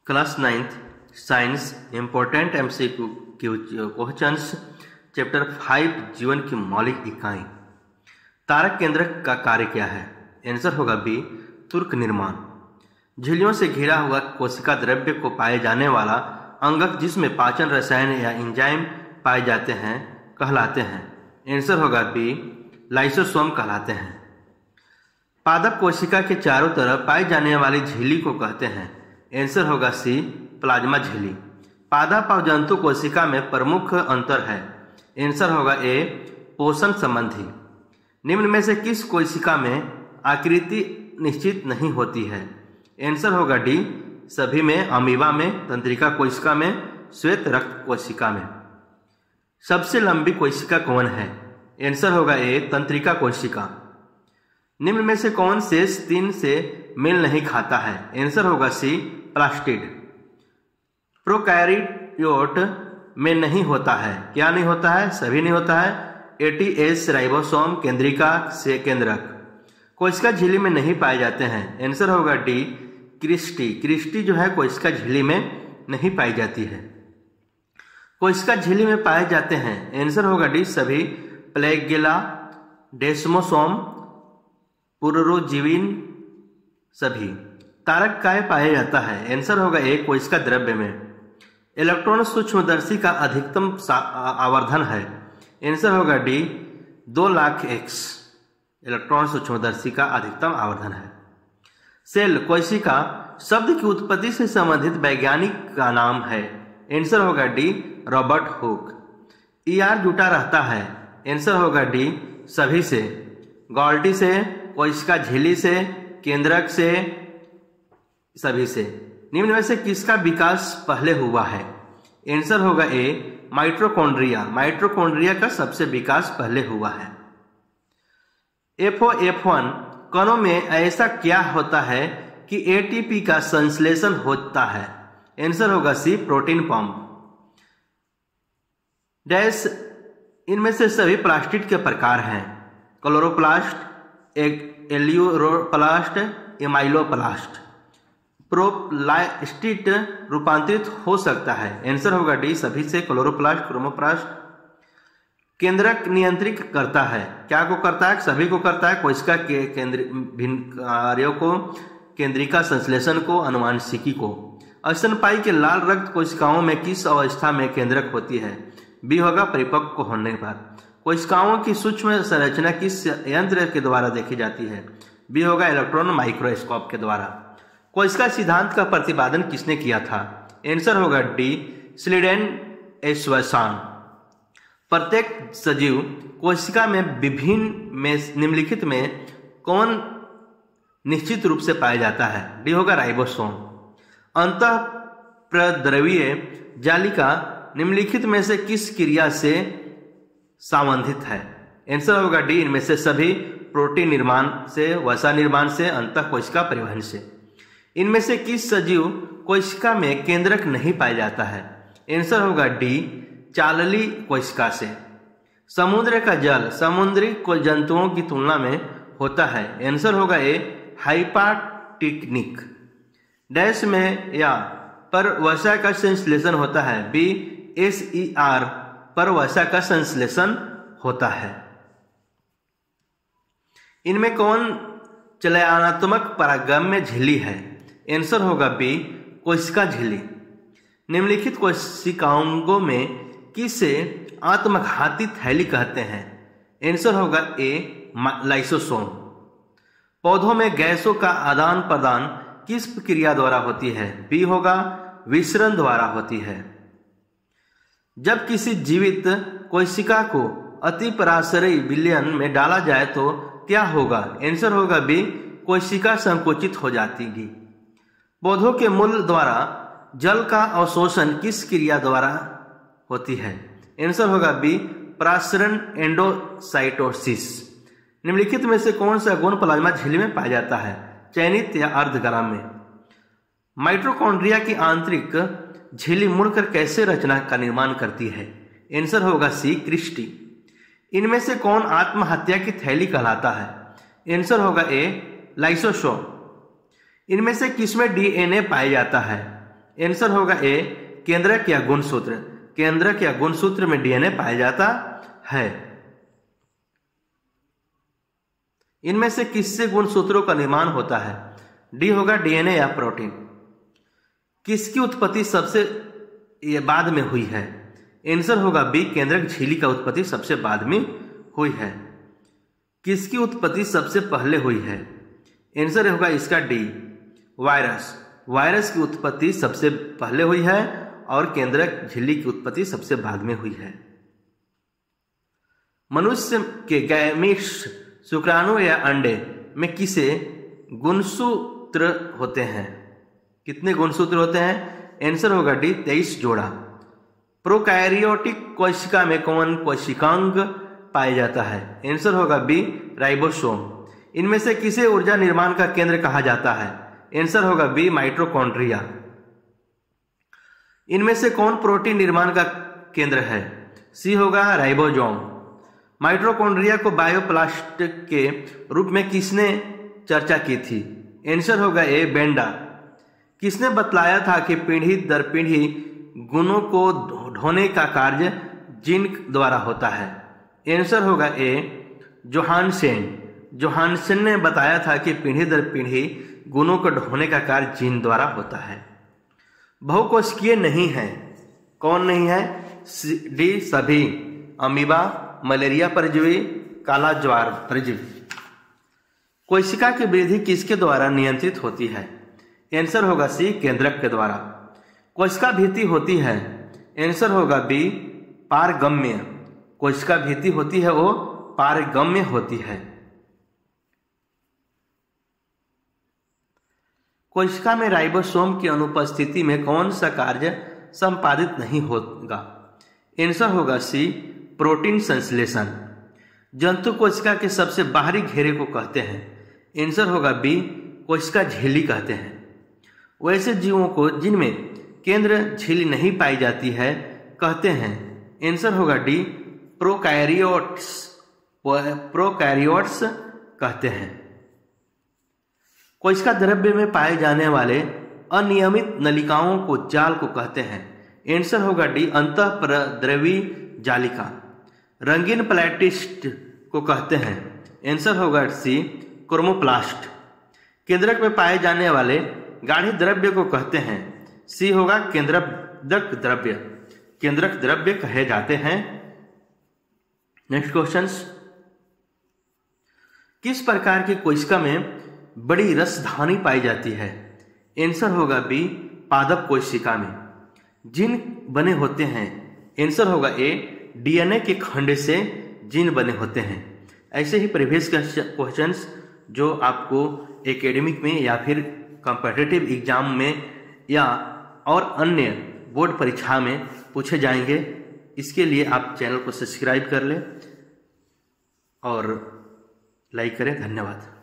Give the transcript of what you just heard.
Class 9th science important MCQ questions chapter 5 जीवन की मौलिक इकाई। तारक केंद्रक का कार्य क्या है? आंसर होगा बी, तुर्क निर्माण। झिल्लियों से घिरा हुआ कोशिका द्रव्य को पाए जाने वाला अंगक जिसमें पाचन रसायन या एंजाइम पाए जाते हैं कहलाते हैं। आंसर होगा बी, लाइसोसोम कहलाते हैं। पादप कोशिका के चारों तरफ पाई जाने वाली झिल्ली को कहते हैं। आंसर होगा सी, प्लाज्मा झिल्ली। पादप और जंतु कोशिका में प्रमुख अंतर है। आंसर होगा ए, पोषण संबंधी। निम्न में से किस कोशिका में आकृति निश्चित नहीं होती है? आंसर होगा डी, सभी में, अमीबा में, तंत्रिका कोशिका में, श्वेत रक्त कोशिका में। सबसे लंबी कोशिका कौन है? आंसर होगा ए, तंत्रिका कोशिका। निम्न में से कौन शेष 3 से मेल नहीं खाता है? आंसर होगा सी, प्लास्टिड। प्रोकैरियोट में नहीं होता है। क्या नहीं होता है? सभी नहीं होता है। एटीएस राइबोसोम, केंद्रिका से केंद्रक कोशिका झिल्ली में नहीं पाए जाते हैं। आंसर होगा डी, क्रिस्टी। क्रिस्टी जो है कोशिका झिल्ली में नहीं पाई जाती है। कोशिका झिल्ली में पाए जाते हैं। आंसर होगा डी, सभी। प्लेगेला, डेस्मोसोम, पुनरुज्जीवन, सभी। तारक काय पाया जाता है? आंसर होगा ए, कोशिका द्रव्य में। इलेक्ट्रॉन सूक्ष्मदर्शी का अधिकतम आवर्धन है। आंसर होगा डी, 2 लाख एक्स। इलेक्ट्रॉन सूक्ष्मदर्शी का अधिकतम आवर्धन है। सेल कोशिका शब्द की उत्पत्ति से संबंधित वैज्ञानिक का नाम है। आंसर होगा डी, रॉबर्ट हुक। ईआर जुटा रहता है। आंसर होगा डी, सभी से। गॉल्टी से, कोशिका झिल्ली से, केंद्रक से, सभी से। निम्न में से किसका विकास पहले हुआ है? आंसर होगा ए, माइटोकॉन्ड्रिया। माइटोकॉन्ड्रिया का सबसे विकास पहले हुआ है। FOF1 कणों में ऐसा क्या होता है कि एटीपी का संश्लेषण होता है? आंसर होगा सी, प्रोटीन पंप। डैश इनमें से सभी प्लास्टिड के प्रकार हैं। Chloroplast, aleuroplast, amyloplast. प्रोप्लास्टिड रूपांतरित हो सकता है। आंसर होगा डी, सभी से। Chloroplast, chromoplast. केंद्रक नियंत्रित करता है। क्या को करता है? सभी को करता है। कोशिका के भिन्न कार्यों को, केंद्रिका संश्लेषण को, अनुवांशिकी को। स्तनपायी के लाल रक्त कोशिकाओं में किस अवस्था में केंद्रक होती है? बी होगा, परिपक्व होने पर। कोशिकाओं की सूक्ष्म संरचना किस यंत्र के द्वारा देखी जाती है? बी होगा, इलेक्ट्रॉन माइक्रोस्कोप के द्वारा। कोशिका सिद्धांत का प्रतिपादन किसने किया था? आंसर होगा डी, स्लीडेन-एश्वासान। प्रत्येक सजीव कोशिका में विभिन्न में निम्नलिखित में कौन निश्चित रूप से पाया जाता है? डी होगा, राइबोसोम। अंतःप्रद्रवीय जालिका निम्नलिखित में से किस क्रिया से संबंधित है? आंसर होगा डी, इनमें से सभी। प्रोटीन निर्माण से, वसा निर्माण से, अंतः कोशिका परिवहन से। इनमें से किस सजीव कोशिका में केंद्रक नहीं पाया जाता है? आंसर होगा डी, चालली कोशिका से। समुद्र का जल समुद्री जंतुओं की तुलना में होता है। आंसर होगा ए, हाइपाटिकनिक। डैश में या पर वसा का संश्लेषण होता है। बी, SER पर वसा का संश्लेषण होता है। इनमें कौन चलनात्मक परागम्य झिल्ली है? आंसर होगा बी, कोशिका झिल्ली। निम्नलिखित कोशिकाओं में किसे आत्मघाती थैली कहते हैं? आंसर होगा ए, लाइसोसोम। पौधों में गैसों का आदान प्रदान किस प्रक्रिया द्वारा होती है? बी होगा, विसरण द्वारा होती है। जब किसी जीवित कोशिका को अतिपराशरयी विलयन में डाला जाए तो क्या होगा? आंसर होगा बी, कोशिका संकुचित हो जाएगी। पौधों के मूल द्वारा जल का अवशोषण किस क्रिया द्वारा होती है? आंसर होगा बी, परासरण, एंडोसाइटोसिस। निम्नलिखित में से कौन सा गुण प्लाज्मा झिल्ली में पाया जाता है? चयनित या अर्धग्राम्य। माइटोकॉन्ड्रिया की आंतरिक झिल्ली मुड़कर कैसे रचना का निर्माण करती है? आंसर होगा सी, क्रिस्टी। इनमें से कौन आत्महत्या की थैली कहलाता है? आंसर होगा ए, लाइसोसोम। इनमें से किसमें DNA पाया जाता है? आंसर होगा ए, केंद्रक या गुणसूत्र। केंद्रक या गुणसूत्र में डीएनए पाया जाता है। इनमें से किससे गुणसूत्रों का निर्माण होता है? डी होगा डीएनए या प्रोटीन। किसकी उत्पत्ति सबसे बाद में हुई है? आंसर होगा बी, केंद्रक झिल्ली का उत्पत्ति सबसे बाद में हुई है। किसकी उत्पत्ति सबसे पहले हुई है? आंसर होगा इसका डी, वायरस। वायरस की उत्पत्ति सबसे पहले हुई है और केंद्रक झिल्ली की उत्पत्ति सबसे बाद में हुई है। मनुष्य के गैमीट्स, शुक्राणु या अंडे में किसे गुणसूत्र होते हैं? कितने गुणसूत्र होते हैं? आंसर होगा डी, 23 जोड़ा। प्रोकैरियोटिक कोशिका में कौन कोशिकांग पाया जाता है? आंसर होगा बी, राइबोसोम। इनमें से किसे ऊर्जा निर्माण का केंद्र कहा जाता है? आंसर होगा बी, माइटोकॉन्ड्रिया। इनमें से कौन प्रोटीन निर्माण का केंद्र है? सी होगा राइबोसोम। माइटोकॉन्ड्रिया को बायोप्लास्ट के रूप में किसने चर्चा की थी? आंसर होगा ए, बेंडा। किसने बतलाया था कि पीढ़ी दर पीढ़ी गुणों को ढोने का कार्य जीन द्वारा होता है? आंसर होगा ए, जोहानसेन। जोहानसेन ने बताया था कि पीढ़ी दर पीढ़ी गुणों को ढोने का कार्य जीन द्वारा होता है। बहुकोशिकीय नहीं है, कौन नहीं है? डी, सभी। अमीबा, मलेरिया परजीवी, काला ज्वार परजीवी। कोशिका की वृद्धि किसके द्वारा नियंत्रित होती है? आंसर होगा सी, केंद्रक के द्वारा। कोशिका भित्ति होती है? आंसर होगा बी, पारगम्य। कोशिका भित्ति होती है वो पारगम्य होती है। कोशिका में राइबोसोम की अनुपस्थिति में कौन सा कार्य संपादित नहीं होगा? आंसर होगा सी, प्रोटीन संश्लेषण। जंतु कोशिका के सबसे बाहरी घेरे को कहते हैं? आंसर होगा बी, कोशिका झिल्ली कहते हैं। वैसे जीवों को जिनमें केंद्र झिल्ली नहीं पाई जाती है कहते हैं? आंसर होगा डी, प्रोकैरियोट्स। प्रोकैरियोट्स कहते हैं। कोशिका द्रव्य में पाए जाने वाले अनियमित नलिकाओं को जाल को कहते हैं? आंसर होगा डी, अंतःप्रद्रवी जालिका। रंगीन प्लेटिस्ट को कहते हैं? आंसर होगा सी, क्रोमोप्लास्ट। केंद्रक में पाए जाने वाले गाढ़े द्रव्य को कहते हैं? सी होगा, केंद्रक द्रव्य। केंद्रक द्रव्य कहे जाते हैं। Next questions. किस प्रकार की कोशिका में बड़ी रसधानी पाई जाती है? आंसर होगा बी, पादप कोशिका में। जीन बने होते हैं? आंसर होगा ए, डीएनए के खंड से जीन बने होते हैं। ऐसे ही प्रीवियस क्वेश्चंस जो आपको एकेडमिक में या फिर कॉम्पिटिटिव एग्जाम में या और अन्य बोर्ड परीक्षा में पूछे जाएंगे। इसके लिए आप चैनल को सब्सक्राइब कर लें और लाइक करें। धन्यवाद।